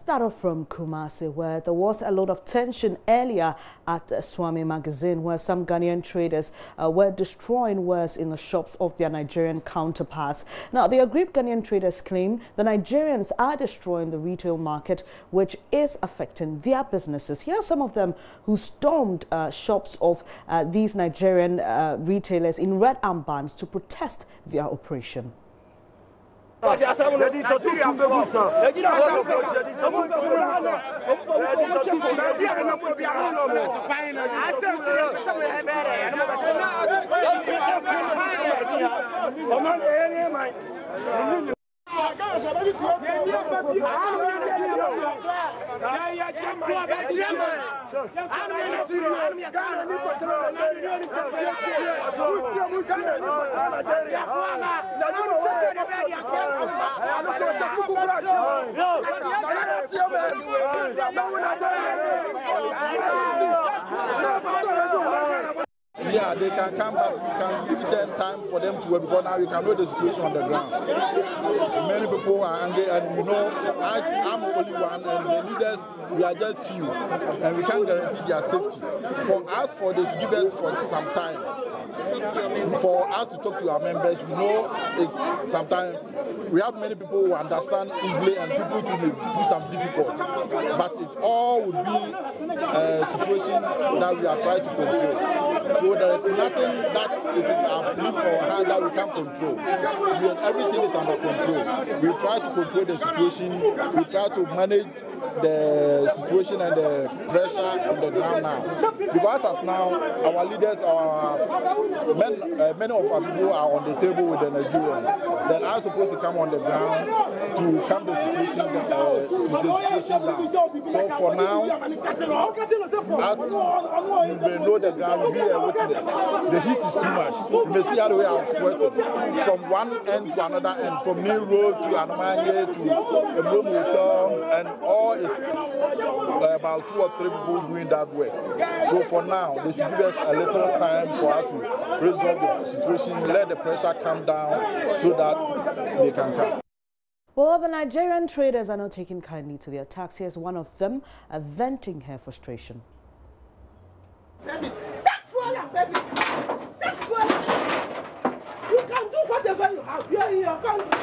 start off from Kumasi, where there was a lot of tension earlier at Swami Magazine, where some Ghanaian traders were destroying wares in the shops of their Nigerian counterparts. Now, the aggrieved Ghanaian traders claim the Nigerians are destroying the retail market, which is affecting their businesses. Here are some of them who stormed shops of these Nigerian retailers in red armbands to protest their operation. Yeah, they can come back. We can give them time for them to work because now you can know the situation on the ground. Many people are angry, and you know, I'm only one, and the leaders, we are just few, and we can't guarantee their safety. For us, for this, give us for some time. For us to talk to our members, we know it's sometimes we have many people who understand easily and people to do some difficult. But it all would be a situation that we are trying to control. So there is nothing that it is our flip or hand that we can control. Everything is under control. We try to control the situation. We try to manage the situation and the pressure on the ground now. Because as now, our leaders, many of our people are on the table with the Nigerians. They are supposed to come on the ground to calm the situation, down. So for now, as you may know the ground, will be a witness. The heat is too much. You may see how we are sweating from one end to another end, from New Road to Anmanye to the Bloom Hotel, and all is about 2 or 3 people doing that work. So for now, they should give us a little time for us to resolve the situation, let the pressure come down so that they can come. Well, the Nigerian traders are not taking kindly to the attacks. Here's one of them venting her frustration. Baby. Baby. You can do whatever you have here in your country.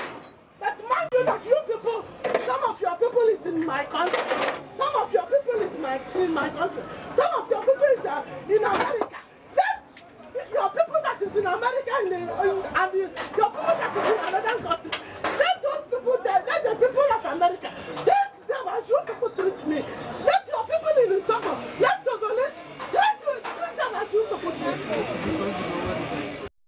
But mind you that you people, some of your people is in my country. Some of your people is in my country. Some of your people is in America. Let your people that is in America and your people that is in another country, let those people there, let the people of America take them as you people treat me. Let your people in Togo, let Togolese, let them as you people treat me.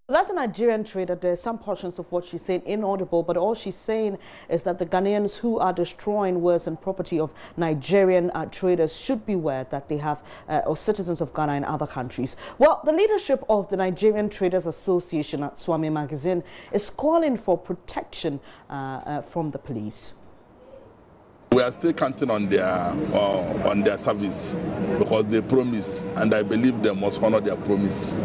That's a Nigerian trader. There's some portions of what she's saying inaudible, but all she's saying is that the Ghanaians who are destroying wares and property of Nigerian traders should be aware that they have, or citizens of Ghana in other countries. Well, the leadership of the Nigerian Traders Association at Swami Magazine is calling for protection from the police. We are still counting on their service because they promise, and I believe they must honor their promise.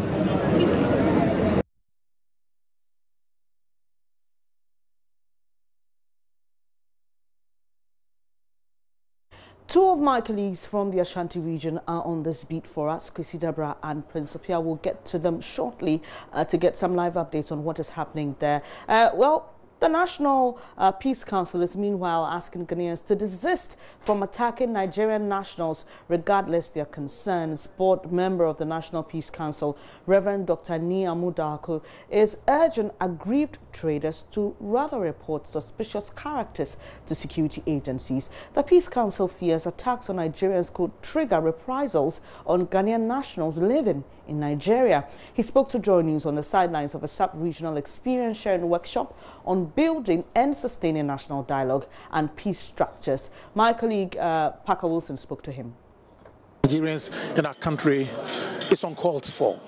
Two of my colleagues from the Ashanti region are on this beat for us, Kwesi Dabra and Prince Apia. We'll get to them shortly to get some live updates on what is happening there. Well, the National Peace Council is meanwhile asking Ghanaians to desist from attacking Nigerian nationals regardless their concerns. Board member of the National Peace Council, Reverend Dr. Ni Amudako, is urging aggrieved traders to rather report suspicious characters to security agencies. The Peace Council fears attacks on Nigerians could trigger reprisals on Ghanaian nationals living in Nigeria. He spoke to Joy News on the sidelines of a sub-regional experience sharing workshop on building and sustaining national dialogue and peace structures. My colleague Parker Wilson spoke to him. Nigerians in our country is uncalled for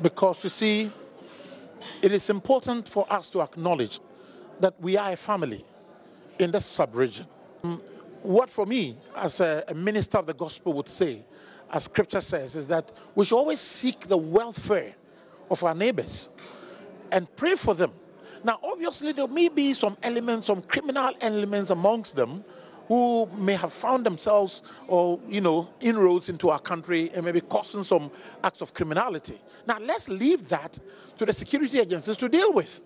because, you see, it is important for us to acknowledge that we are a family in this sub-region. What for me, as a minister of the gospel would say, as scripture says, is that we should always seek the welfare of our neighbors and pray for them. Now, obviously, there may be some elements, some criminal elements amongst them, who may have found themselves or, inroads into our country and maybe causing some acts of criminality. Now, let's leave that to the security agencies to deal with.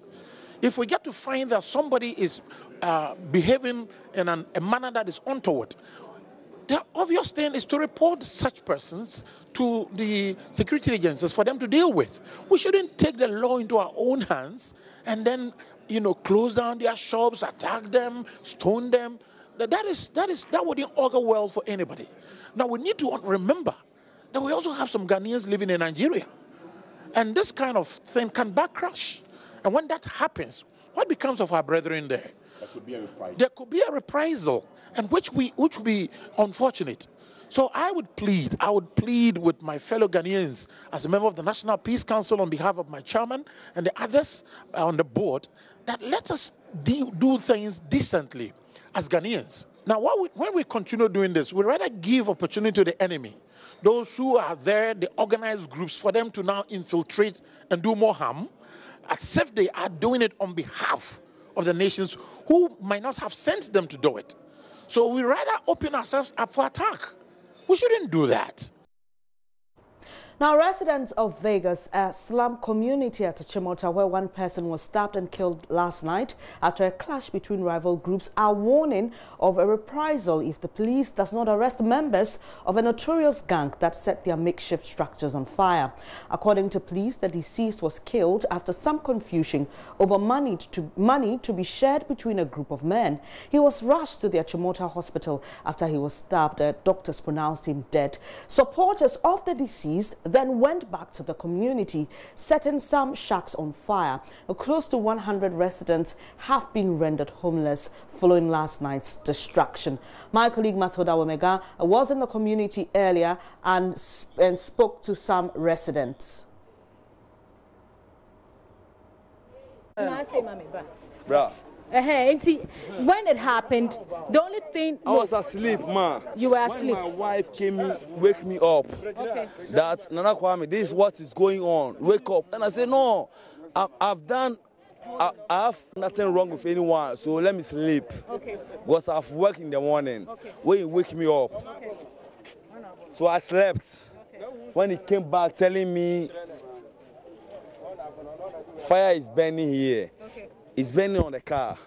If we get to find that somebody is behaving in a manner that is untoward, the obvious thing is to report such persons to the security agencies for them to deal with. We shouldn't take the law into our own hands and then, close down their shops, attack them, stone them. That wouldn't augur well for anybody. Now, we need to remember that we also have some Ghanaians living in Nigeria. And this kind of thing can backcrash. And when that happens, what becomes of our brethren there? There could be a reprisal. There could be a reprisal, and which would be unfortunate. So I would plead with my fellow Ghanaians as a member of the National Peace Council on behalf of my chairman and the others on the board that let us do things decently as Ghanaians. Now, when we continue doing this, we rather give opportunity to the enemy, those who are there, the organized groups, for them to now infiltrate and do more harm, as if they are doing it on behalf of the nations who might not have sent them to do it. So we rather open ourselves up for attack. We shouldn't do that. Now, residents of Vegas, a slum community at Chimota, where one person was stabbed and killed last night after a clash between rival groups, are warning of a reprisal if the police does not arrest members of a notorious gang that set their makeshift structures on fire. According to police, the deceased was killed after some confusion over money to be shared between a group of men. He was rushed to the Chimota hospital after he was stabbed. Doctors pronounced him dead. Supporters of the deceased then went back to the community, setting some shacks on fire. Close to 100 residents have been rendered homeless following last night's destruction. My colleague Matilda Omega was in the community earlier and spoke to some residents. Bro. When it happened, the only thing... I was asleep, ma. You were asleep? When my wife came in, wake me up. Okay. That, Nana Kwame, this is what is going on. Wake up. And I said, no, I have nothing wrong with anyone, so let me sleep. Okay. Because I've worked in the morning. Okay. When you wake me up. Okay. So I slept. Okay. When he came back telling me, fire is burning here. Okay. It's burning on the car.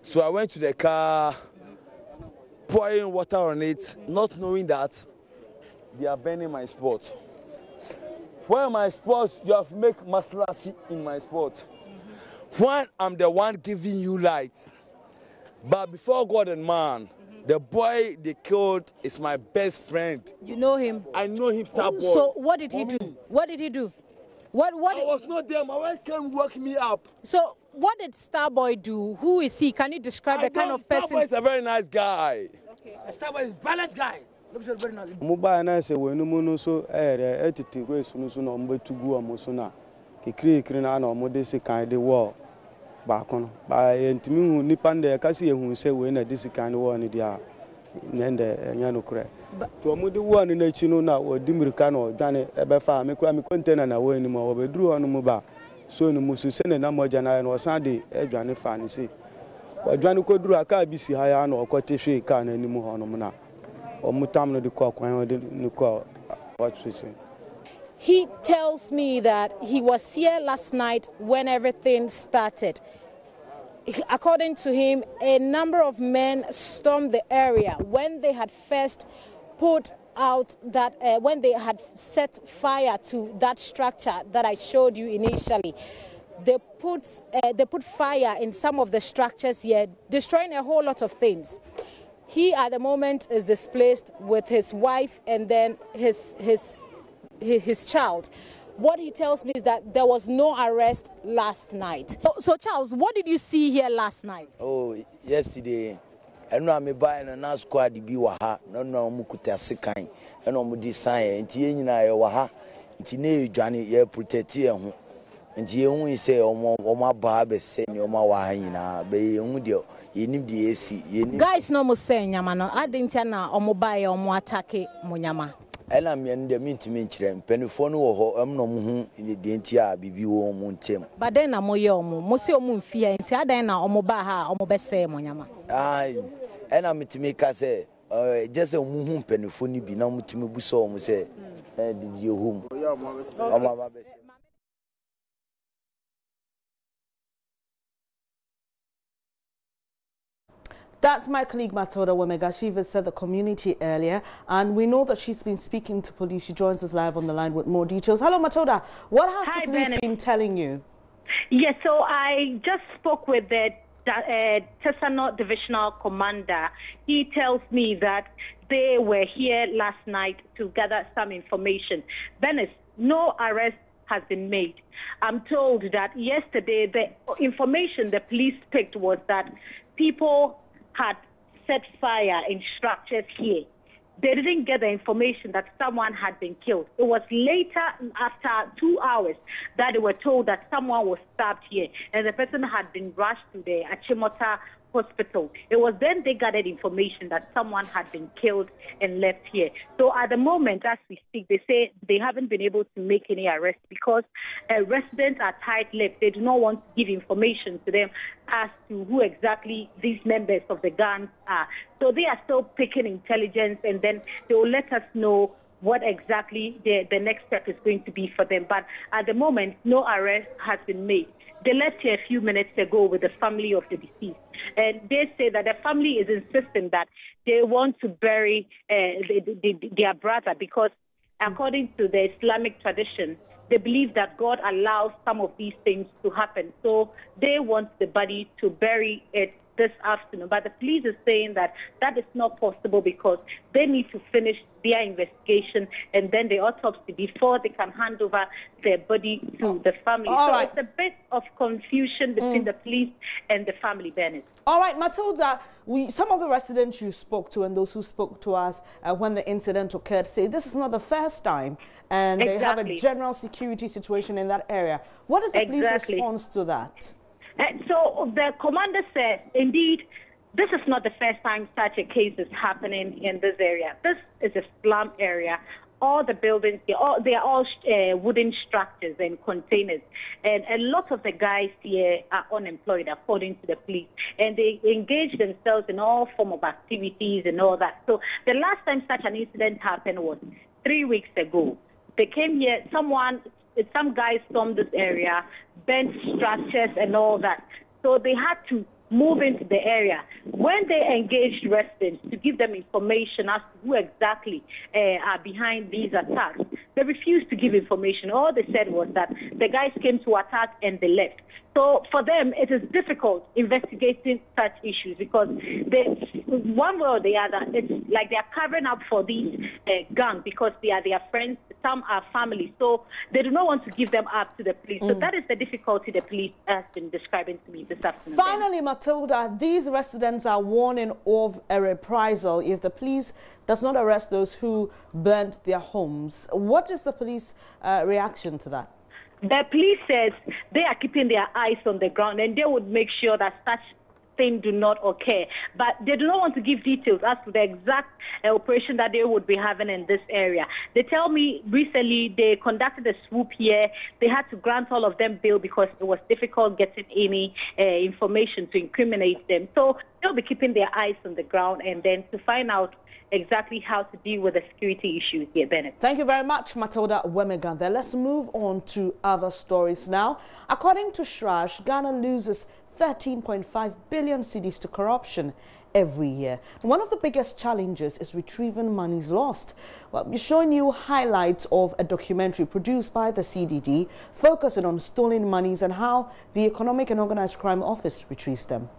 So I went to the car, pouring water on it, not knowing that they are burning my spot. When my spot, you have to make maslachi in my spot. When I'm the one giving you light, but before God and man, the boy they killed is my best friend. You know him? I know him, star boy. So what did he do? What did he do? What? I was not there. My wife came wake me up. So what did Starboy do? Who is he? Can you describe the kind of person? Starboy is a very nice guy. Okay. Starboy is a bad guy. Mobile na se we no mu no so etiti we sunu so na ombetugu omoso na kikiri na omode se kan de wo ba kono ba entimi hu nipa nde ka se ehun se we na disi kan wo ni dia nende enya no kure to omode wo ni na chi no na odi mirika na odwane ebe fa me kwa me container na wo ni mo wo be duru onu mu ba so ni musu se na moja na no san de edwane fa ni se odwane ko duru aka bi si ha ya na okotehwe ka na animu ho no mu na. He tells me that he was here last night when everything started. According to him, a number of men stormed the area when they had first put out that, when they had set fire to that structure that I showed you initially. They put fire in some of the structures here, destroying a whole lot of things. He, at the moment, is displaced with his wife and then his child. What he tells me is that there was no arrest last night. So Charles, what did you see here last night? Oh, yesterday, I know I'm buying a squad to be waha, no mukuta sekai, and no design, and Tiena waha, and Tine Johnny, ye protect you, and Tion say, oh, my barber, send your mawahina, be undio. Guys, no more saying Yamano. I didn't tell now or mobile or more attack Munyama. And I'm in the mean to mention Penifonu or no moon in the Dentia Bibi or Montem. But then I'm Moyomu, Mosio Moon fear, and Tiadena or Mobaha or Mobese Munyama. Aye, ɛna metimi ka sɛ just muhu mpanifo ni bi na mutimi bu so mu sɛ di home That's my colleague Matilda Wemega. She visited the community earlier, and we know that she's been speaking to police. She joins us live on the line with more details. Hello, Matilda. What has the police been telling you? Yes, so I just spoke with the Tesano Divisional Commander. He tells me that they were here last night to gather some information. Venice, no arrest has been made. I'm told that yesterday the information the police picked was that people had set fire in structures here. They didn't get the information that someone had been killed. It was later, after 2 hours, that they were told that someone was stabbed here, and the person had been rushed to the Achimota hospital. It was then they gathered information that someone had been killed and left here. So at the moment, as we speak, they say they haven't been able to make any arrests because residents are tight-lipped. They do not want to give information to them as to who exactly these members of the gangs are. So they are still picking intelligence, and then they will let us know what exactly the next step is going to be for them. But at the moment, no arrest has been made. They left here a few minutes ago with the family of the deceased. And they say that the family is insisting that they want to bury their brother because according to the Islamic tradition, they believe that God allows some of these things to happen. So they want the body to bury it this afternoon. But the police is saying that that is not possible because they need to finish their investigation and then the autopsy before they can hand over their body to the family. It's a bit of confusion between the police and the family, Bennett. All right, Matilda, some of the residents you spoke to and those who spoke to us when the incident occurred say this is not the first time and they have a general security situation in that area. What is the police response to that? So the commander said, indeed, this is not the first time such a case is happening in this area. This is a slum area. All the buildings, they are all wooden structures and containers. And a lot of the guys here are unemployed, according to the police. And they engage themselves in all form of activities and all that. So the last time such an incident happened was 3 weeks ago. They came here, some guys stormed this area, bent structures and all that. So they had to move into the area. When they engaged residents to give them information as to who exactly are behind these attacks, they refused to give information. All they said was that the guys came to attack and they left. So for them, it is difficult investigating such issues because one way or the other, it's like they are covering up for these gangs because they are their friends, some are family. So they do not want to give them up to the police. So that is the difficulty the police has been describing to me this afternoon. Finally, Matilda, these residents are warning of a reprisal if the police does not arrest those who burnt their homes. What is the police reaction to that? The police says they are keeping their eyes on the ground and they would make sure that such things do not occur. But they do not want to give details as to the exact operation that they would be having in this area. They tell me recently they conducted a swoop here. They had to grant all of them bail because it was difficult getting any information to incriminate them. So they'll be keeping their eyes on the ground and then to find out exactly how to deal with the security issues here, Bennett. Thank you very much, Matilda Wemega. Let's move on to other stories now. According to Shrash, Ghana loses 13.5 billion cedis to corruption every year. One of the biggest challenges is retrieving monies lost. Well, we're showing you highlights of a documentary produced by the CDD focusing on stolen monies and how the Economic and Organized Crime Office retrieves them.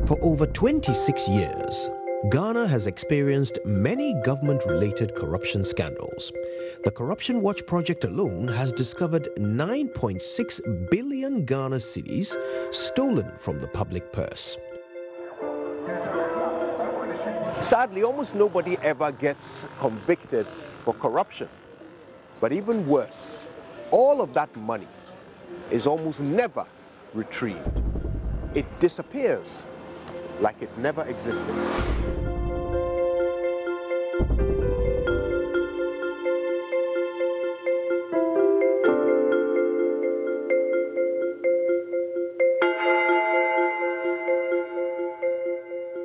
For over 26 years, Ghana has experienced many government-related corruption scandals. The Corruption Watch Project alone has discovered 9.6 billion Ghana cedis stolen from the public purse. Sadly, almost nobody ever gets convicted for corruption. But even worse, all of that money is almost never retrieved. It disappears like it never existed.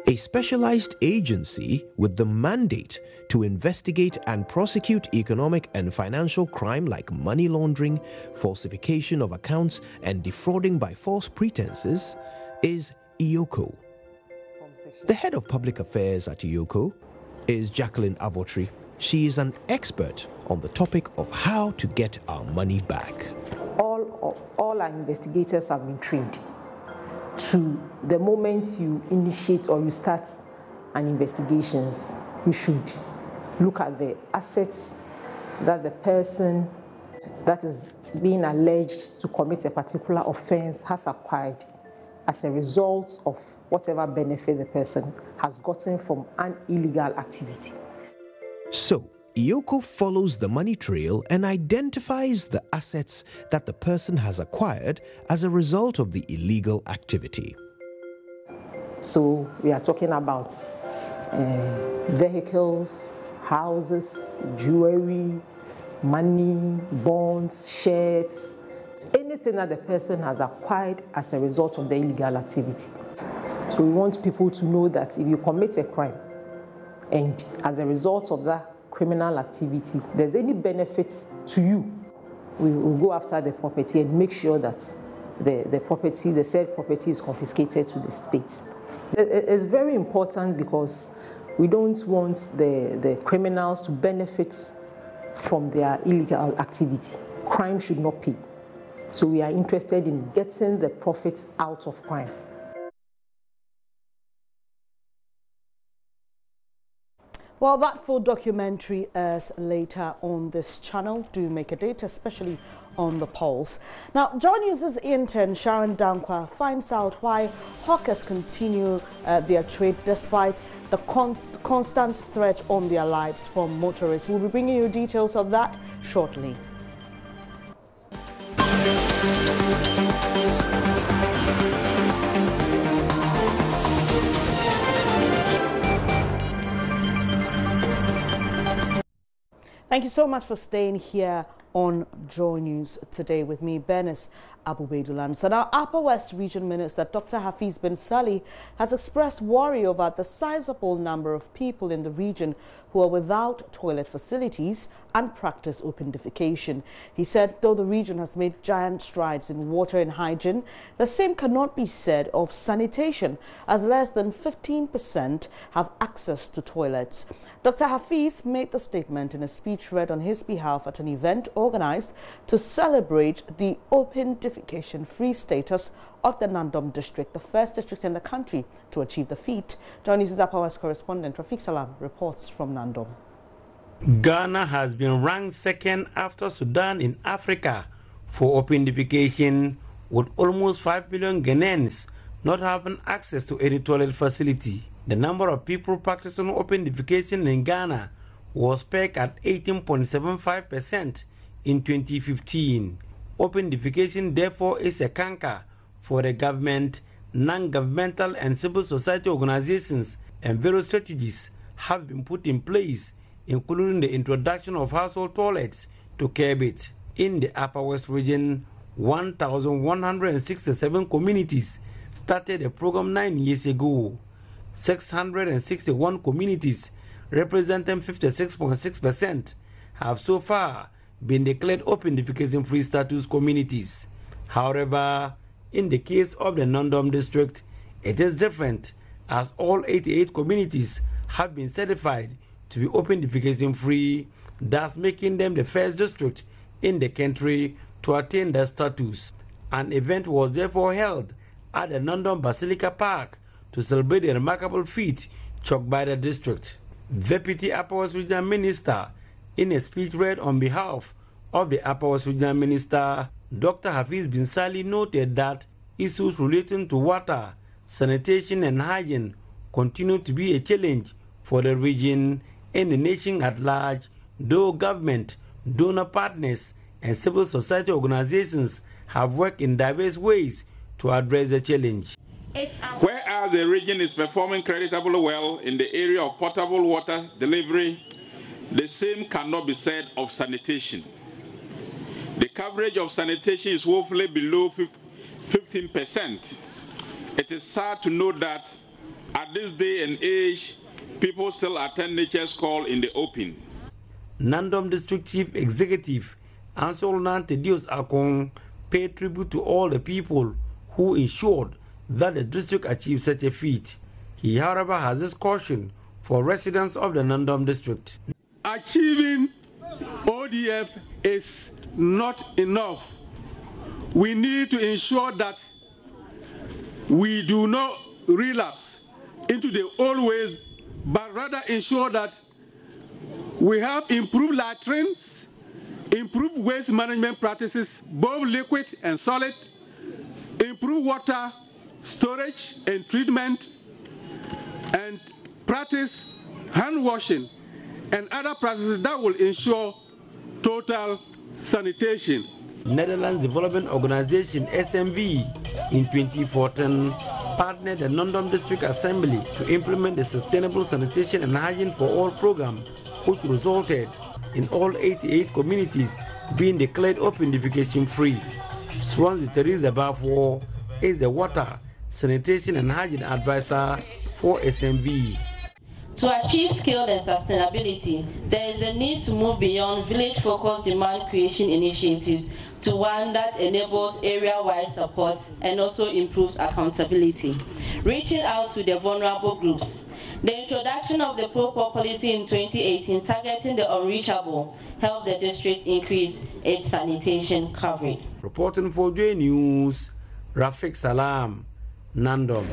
A specialized agency with the mandate to investigate and prosecute economic and financial crime like money laundering, falsification of accounts, and defrauding by false pretenses is EOCO. The head of public affairs at EOCO is Jacqueline Avotri. She is an expert on the topic of how to get our money back. All our investigators have been trained to the moment you initiate or you start an investigation, you should look at the assets that the person that is being alleged to commit a particular offense has acquired as a result of whatever benefit the person has gotten from an illegal activity. So, EOCO follows the money trail and identifies the assets that the person has acquired as a result of the illegal activity. So we are talking about vehicles, houses, jewelry, money, bonds, shares, anything that the person has acquired as a result of the illegal activity. So we want people to know that if you commit a crime and as a result of that criminal activity, there's any benefits to you, we will go after the property and make sure that the said property is confiscated to the state. It's very important because we don't want the criminals to benefit from their illegal activity. Crime should not pay. So we are interested in getting the profits out of crime. Well, that full documentary is later on this channel. Do make a date, especially on the polls. Now, Joy News' intern Sharon Dankwa finds out why hawkers continue their trade despite the constant threat on their lives from motorists. We'll be bringing you details of that shortly. Thank you so much for staying here on Joy News today with me, Bernice Abubedulan. So now, Upper West Region Minister Dr. Hafiz bin Salih has expressed worry about the sizable number of people in the region who are without toilet facilities and practice open defecation. He said though the region has made giant strides in water and hygiene, the same cannot be said of sanitation, as less than 15% have access to toilets. Dr. Hafiz made the statement in a speech read on his behalf at an event organized to celebrate the open defecation-free status of the Nandom district, the first district in the country to achieve the feat. Joining us is Upper West correspondent Rafiq Salam reports from Nandom. Ghana has been ranked second after Sudan in Africa for open defecation, with almost 5 million Ghanaians not having access to any toilet facility. The number of people practicing open defecation in Ghana was pegged at 18.75% in 2015. Open defecation, therefore, is a canker for the government, non-governmental and civil society organizations, and various strategies have been put in place, including the introduction of household toilets to curb it. In the Upper West region, 1,167 communities started a program 9 years ago. 661 communities, representing 56.6%, have so far been declared open defecation-free status communities. However, in the case of the Nandom district, it is different, as all 88 communities have been certified to be open defecation-free, thus making them the first district in the country to attain that status. An event was therefore held at the Nandom Basilica Park to celebrate the remarkable feat chalked by the district. Deputy Upper West Regional Minister, in a speech read on behalf of the Upper West Regional Minister, Dr. Hafiz bin Salih noted that issues relating to water, sanitation and hygiene continue to be a challenge for the region and the nation at large, though government, donor partners, and civil society organizations have worked in diverse ways to address the challenge. Whereas the region is performing creditably well in the area of potable water delivery, the same cannot be said of sanitation. The coverage of sanitation is woefully below 15%. It is sad to note that at this day and age, people still attend nature's call in the open. Nandom District Chief Executive Ansolnan Tedios Akong paid tribute to all the people who ensured that the district achieved such a feat. He, however, has this caution for residents of the Nandom district. Achieving ODF is not enough. We need to ensure that we do not relapse into the old ways, but rather ensure that we have improved latrines, improved waste management practices, both liquid and solid, improved water storage and treatment, and practice hand washing and other practices that will ensure total sanitation. Netherlands Development Organization SMV in 2014 partnered the Nandom District Assembly to implement the Sustainable Sanitation and Hygiene for All program, which resulted in all 88 communities being declared open defecation free. Swansea Teresa Bafo is the water, sanitation and hygiene advisor for SMV. To achieve scale and sustainability, there is a need to move beyond village-focused demand creation initiatives to one that enables area-wide support and also improves accountability. Reaching out to the vulnerable groups. The introduction of the Pro-Poor policy in 2018 targeting the unreachable helped the district increase its sanitation coverage. Reporting for J News, Rafiq Salam, Nandom.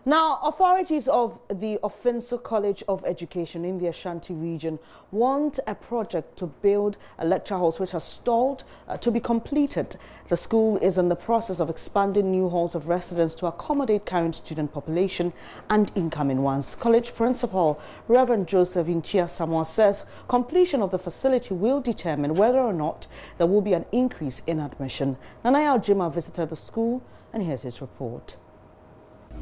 Now, authorities of the Ofinso College of Education in the Ashanti region want a project to build a lecture halls which has stalled to be completed. The school is in the process of expanding new halls of residence to accommodate current student population and incoming ones. College Principal Reverend Joseph Inchia Samoa says completion of the facility will determine whether or not there will be an increase in admission. Nanaya Ojima visited the school and here's his report.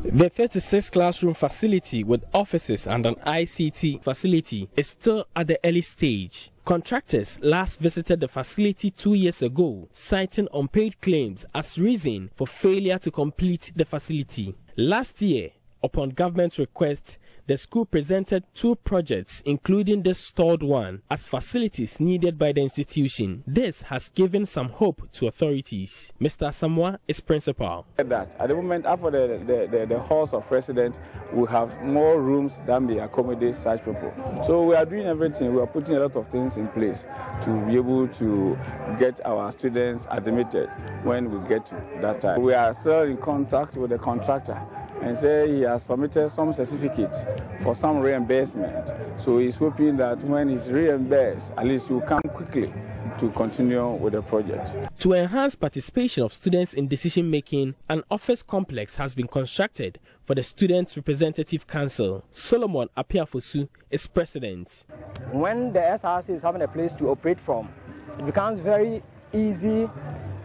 The 36-classroom facility with offices and an ICT facility is still at the early stage. Contractors last visited the facility 2 years ago, citing unpaid claims as reason for failure to complete the facility. Last year, upon government request, the school presented 2 projects, including the stalled one, as facilities needed by the institution. This has given some hope to authorities. Mr. Samoa is principal. At the moment, after the halls of residence, we have more rooms that may accommodate such people. So we are doing everything. We are putting a lot of things in place to be able to get our students admitted when we get to that time. We are still in contact with the contractor and say he has submitted some certificates for some reimbursement. So he's hoping that when he's reimbursed, at least he will come quickly to continue with the project. To enhance participation of students in decision-making, an office complex has been constructed for the Student Representative Council. Solomon Apiafosu is president. When the SRC is having a place to operate from, it becomes very easy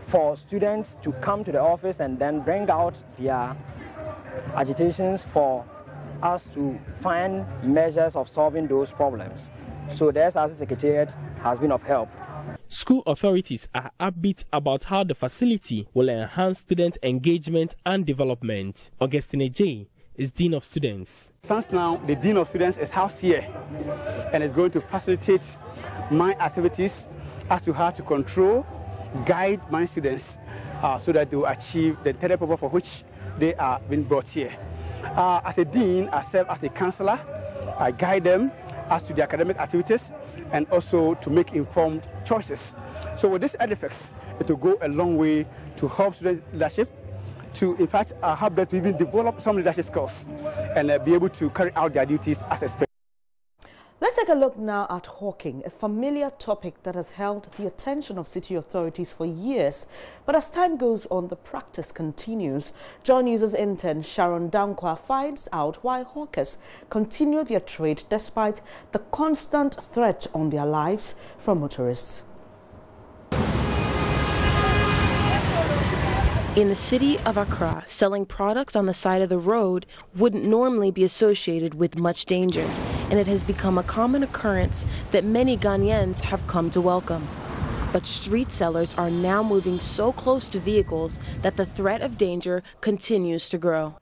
for students to come to the office and then bring out their agitations for us to find measures of solving those problems. So the SRC Secretariat has been of help. School authorities are upbeat about how the facility will enhance student engagement and development. Augustine J. is Dean of Students. Since now, the Dean of Students is housed here and is going to facilitate my activities as to how to control, guide my students so that they will achieve the intended purpose for which they are being brought here. As a dean, I serve as a counselor. I guide them as to the academic activities and also to make informed choices. So with this edifice, it will go a long way to help student leadership, to in fact help them to even develop some leadership skills and be able to carry out their duties as expected. Let's take take a look now at hawking, a familiar topic that has held the attention of city authorities for years. But as time goes on, the practice continues. Joy News' intern Sharon Dankwa finds out why hawkers continue their trade despite the constant threat on their lives from motorists. In the city of Accra, selling products on the side of the road wouldn't normally be associated with much danger, and it has become a common occurrence that many Ghanaians have come to welcome. But street sellers are now moving so close to vehicles that the threat of danger continues to grow.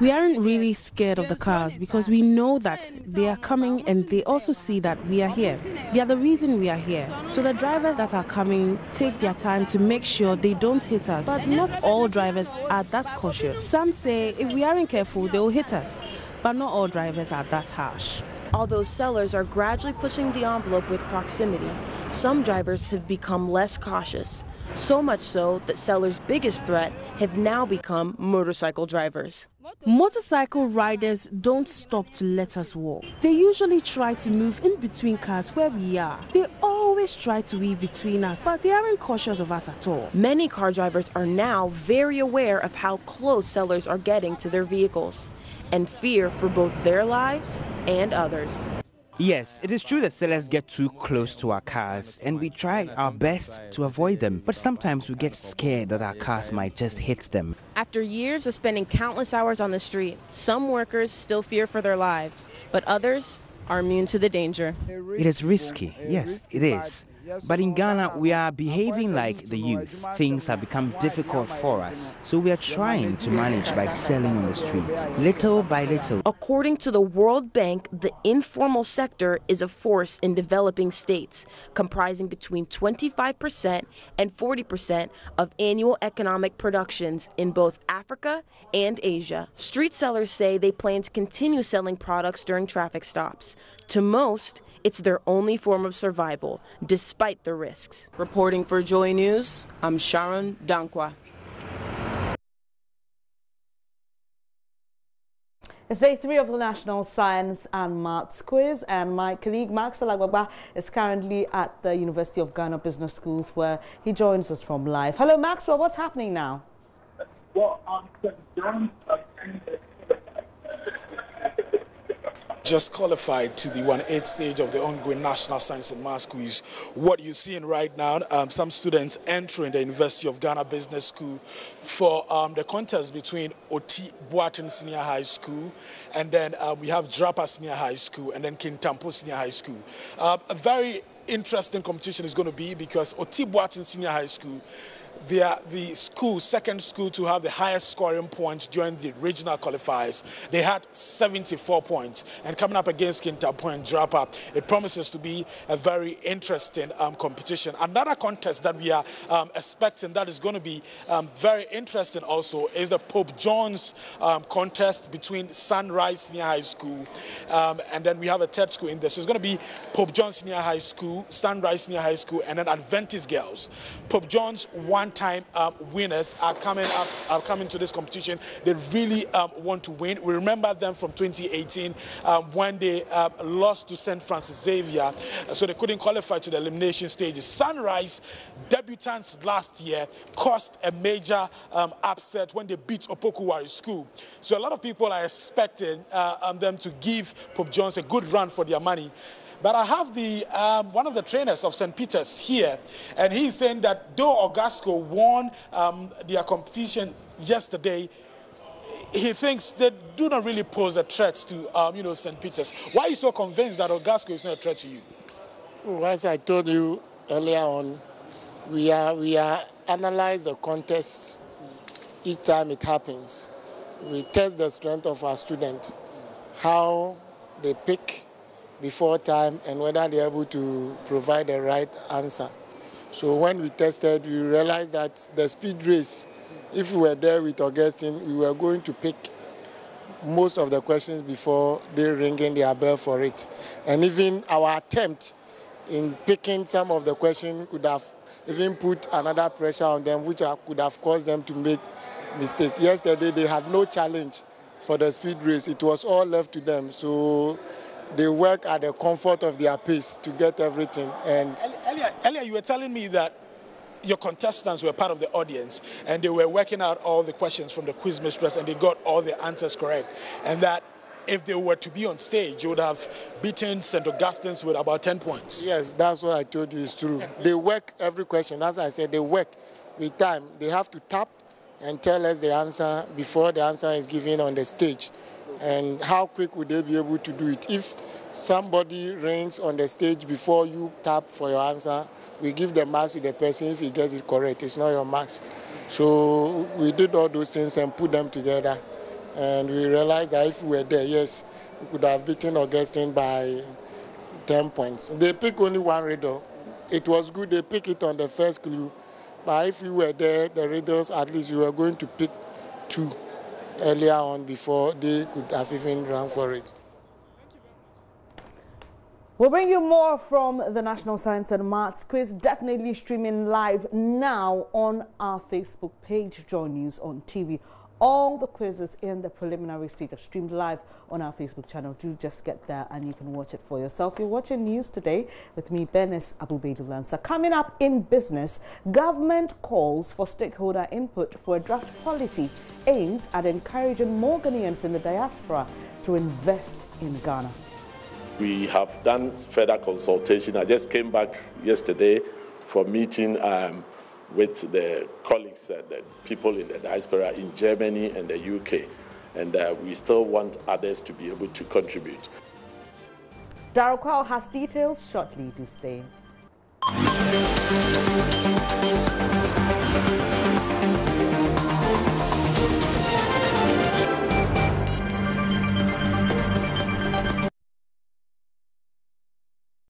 We aren't really scared of the cars because we know that they are coming and they also see that we are here. They are the reason we are here. So the drivers that are coming take their time to make sure they don't hit us. But not all drivers are that cautious. Some say if we aren't careful, they will hit us. But not all drivers are that harsh. Although sellers are gradually pushing the envelope with proximity, some drivers have become less cautious. So much so that sellers' biggest threat have now become motorcycle drivers. Motorcycle riders don't stop to let us walk. They usually try to move in between cars where we are. They always try to weave between us, but they aren't cautious of us at all. Many car drivers are now very aware of how close sellers are getting to their vehicles and fear for both their lives and others. Yes, it is true that sellers get too close to our cars and we try our best to avoid them, but sometimes we get scared that our cars might just hit them. After years of spending countless hours on the street, some workers still fear for their lives, but others are immune to the danger. It is risky, yes, it is. But in Ghana, we are behaving like the youth. Things have become difficult for us, so we are trying to manage by selling on the streets, little by little. According to the World Bank, the informal sector is a force in developing states, comprising between 25% and 40% of annual economic productions in both Africa and Asia. Street sellers say they plan to continue selling products during traffic stops. To most, it's their only form of survival, despite the risks. Reporting for Joy News, I'm Sharon Dankwa. It's day 3 of the National Science and Maths Quiz, and my colleague Maxwell Agbagba is currently at the University of Ghana Business Schools, where he joins us from live. Hello, Maxwell. What's happening now? Well, just qualified to the 1/8 stage of the ongoing National Science and Maths Quiz. What you're seeing right now, some students entering the University of Ghana Business School for the contest between Oti Boatin Senior High School, and then we have Drapa Senior High School, and then Kintampo Senior High School. A very interesting competition is going to be because Oti Boatin Senior High School, they are the second school to have the highest scoring points during the regional qualifiers. They had 74 points. And coming up against Kintampo and Drapa, it promises to be a very interesting competition. Another contest that we are expecting that is going to be very interesting also is the Pope John's contest between Sunrise Senior High School and then we have a third school in there. So it's going to be Pope John's Senior High School, Sunrise Senior High School, and then Adventist Girls. Pope John's one-time winners are coming to this competition. They really want to win. We remember them from 2018 when they lost to St. Francis Xavier, so they couldn't qualify to the elimination stages. Sunrise, debutants last year, caused a major upset when they beat Opokuwari School. So a lot of people are expecting them to give Pope John's a good run for their money. But I have the one of the trainers of St. Peter's here, and he's saying that though Ogasco won their competition yesterday, he thinks they do not really pose a threat to St. Peter's. Why are you so convinced that Ogasco is not a threat to you? Well, as I told you earlier on, we are analyze the contest each time it happens. We test the strength of our students, how they pick before time and whether they're able to provide the right answer. So when we tested, we realized that the speed race, if we were there with Augustine, we were going to pick most of the questions before they ringing their bell for it. And even our attempt in picking some of the questions could have even put another pressure on them, which could have caused them to make mistakes. Yesterday, they had no challenge for the speed race. It was all left to them. So they work at the comfort of their pace to get everything. And earlier you were telling me that your contestants were part of the audience and they were working out all the questions from the quiz mistress and they got all the answers correct, and that if they were to be on stage, you would have beaten St. Augustine's with about 10 points. Yes, that's what I told you is true. They work every question. As I said, they work with time. They have to tap and tell us the answer before the answer is given on the stage. And how quick would they be able to do it? If somebody rings on the stage before you tap for your answer, we give the marks to the person. If he gets it correct, it's not your marks. So we did all those things and put them together. And we realized that if we were there, yes, we could have beaten Augustine by 10 points. They pick only one riddle. It was good they pick it on the first clue. But if we were there, the riddles, at least we were going to pick 2 earlier on before they could have even run for it. We'll bring you more from the National Science and Maths Quiz, definitely streaming live now on our Facebook page, Joy News on TV. All the quizzes in the preliminary stage are streamed live on our Facebook channel. Do just get there and you can watch it for yourself. You're watching News Today with me, Bernice Abubedu Lansa. Coming up in business, government calls for stakeholder input for a draft policy aimed at encouraging more Ghanaians in the diaspora to invest in Ghana. We have done further consultation. I just came back yesterday for a meeting with the colleagues, the people in the diaspora in Germany and the UK. And we still want others to be able to contribute. Darryl Kwao has details shortly. Do stay.